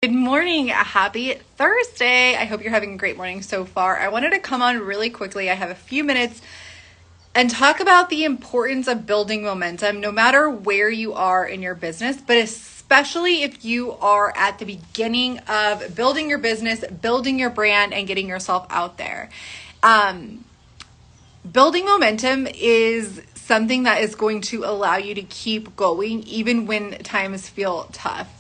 Good morning. Happy Thursday. I hope you're having a great morning so far. I wanted to come on really quickly. I have a few minutes and talk about the importance of building momentum no matter where you are in your business, but especially if you are at the beginning of building your business, building your brand, and getting yourself out there. Building momentum is something that is going to allow you to keep going even when times feel tough.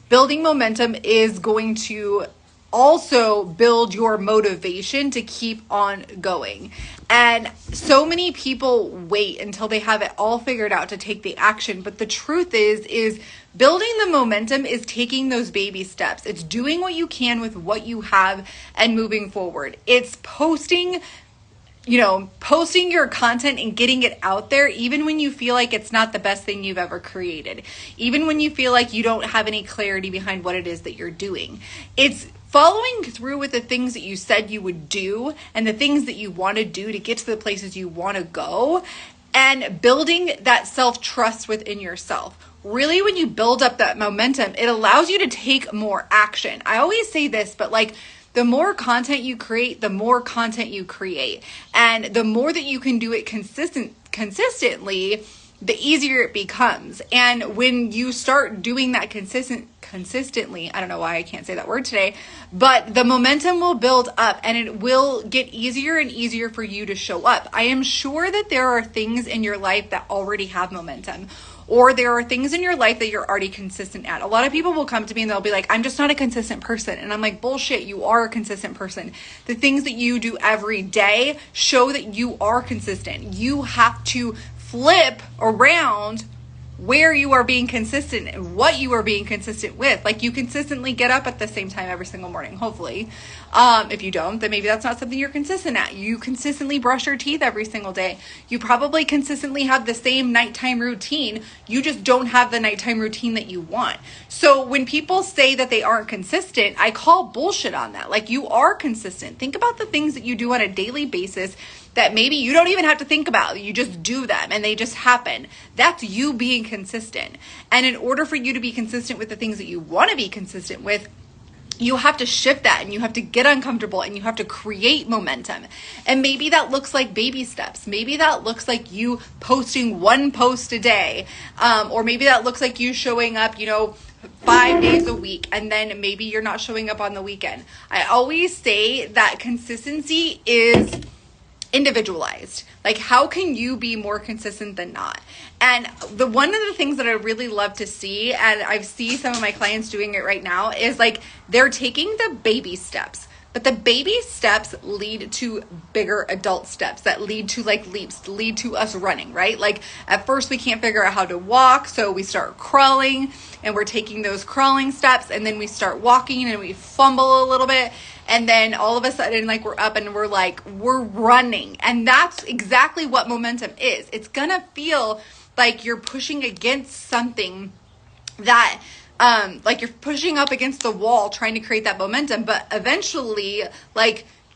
Building momentum is going to also build your motivation to keep on going. And so many people wait until they have it all figured out to take the action. But the truth is building the momentum is taking those baby steps. It's doing what you can with what you have and moving forward. It's posting your content and getting it out there, even when you feel like it's not the best thing you've ever created, even when you feel like you don't have any clarity behind what it is that you're doing. It's following through with the things that you said you would do and the things that you want to do to get to the places you want to go, and building that self-trust within yourself. Really, when you build up that momentum, it allows you to take more action. I always say this, but the more content you create, the more content you create. And the more that you can do it consistently, the easier it becomes. And when you start doing that consistently, I don't know why I can't say that word today, but the momentum will build up and it will get easier and easier for you to show up. I am sure that there are things in your life that already have momentum, or there are things in your life that you're already consistent at. A lot of people will come to me and they'll be like, I'm just not a consistent person. And I'm like, bullshit, you are a consistent person. The things that you do every day show that you are consistent. You have to flip around where you are being consistent and what you are being consistent with. Like, you consistently get up at the same time every single morning, hopefully. If you don't, then maybe that's not something you're consistent at. You consistently brush your teeth every single day. You probably consistently have the same nighttime routine. You just don't have the nighttime routine that you want. So when people say that they aren't consistent, I call bullshit on that. Like, you are consistent. Think about the things that you do on a daily basis that maybe you don't even have to think about. You just do them and they just happen. That's you being consistent. And in order for you to be consistent with the things that you want to be consistent with, you have to shift that and you have to get uncomfortable and you have to create momentum. And maybe that looks like baby steps. Maybe that looks like you posting one post a day. Or maybe that looks like you showing up, 5 days a week, and then maybe you're not showing up on the weekend. I always say that consistency is individualized. Like, how can you be more consistent than not? And one of the things that I really love to see, and I see some of my clients doing it right now, is like they're taking the baby steps. But the baby steps lead to bigger adult steps that lead to leaps, lead to us running, right? Like, at first we can't figure out how to walk, so we start crawling and we're taking those crawling steps, and then we start walking and we fumble a little bit. And then all of a sudden, we're up and we're running. And that's exactly what momentum is. It's gonna feel like you're pushing against something that, you're pushing up against the wall trying to create that momentum. But eventually,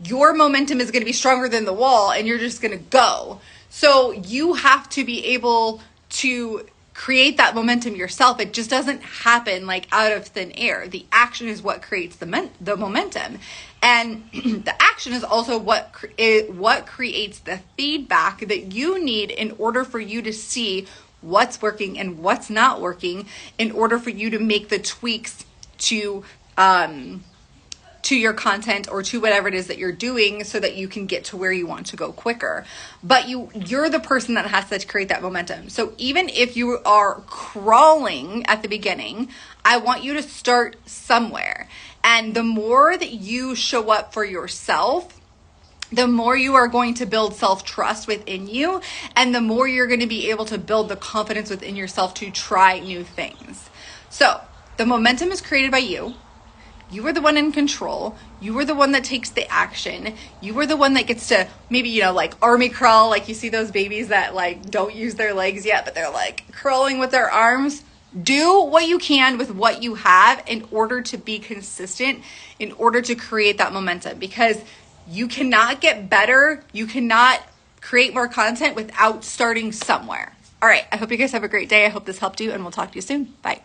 your momentum is gonna be stronger than the wall and you're just gonna go. So you have to be able to create that momentum yourself. It just doesn't happen out of thin air. The action is what creates the momentum, and the action is also what creates the feedback that you need in order for you to see what's working and what's not working, in order for you to make the tweaks to your content or to whatever it is that you're doing so that you can get to where you want to go quicker. But you're the person that has to create that momentum. So even if you are crawling at the beginning, I want you to start somewhere. And the more that you show up for yourself, the more you are going to build self-trust within you, and the more you're going to be able to build the confidence within yourself to try new things. So the momentum is created by you. You are the one in control. You are the one that takes the action. You are the one that gets to maybe, army crawl. You see those babies that don't use their legs yet, but they're crawling with their arms. Do what you can with what you have in order to be consistent, in order to create that momentum, because you cannot get better. You cannot create more content without starting somewhere. All right. I hope you guys have a great day. I hope this helped you, and we'll talk to you soon. Bye.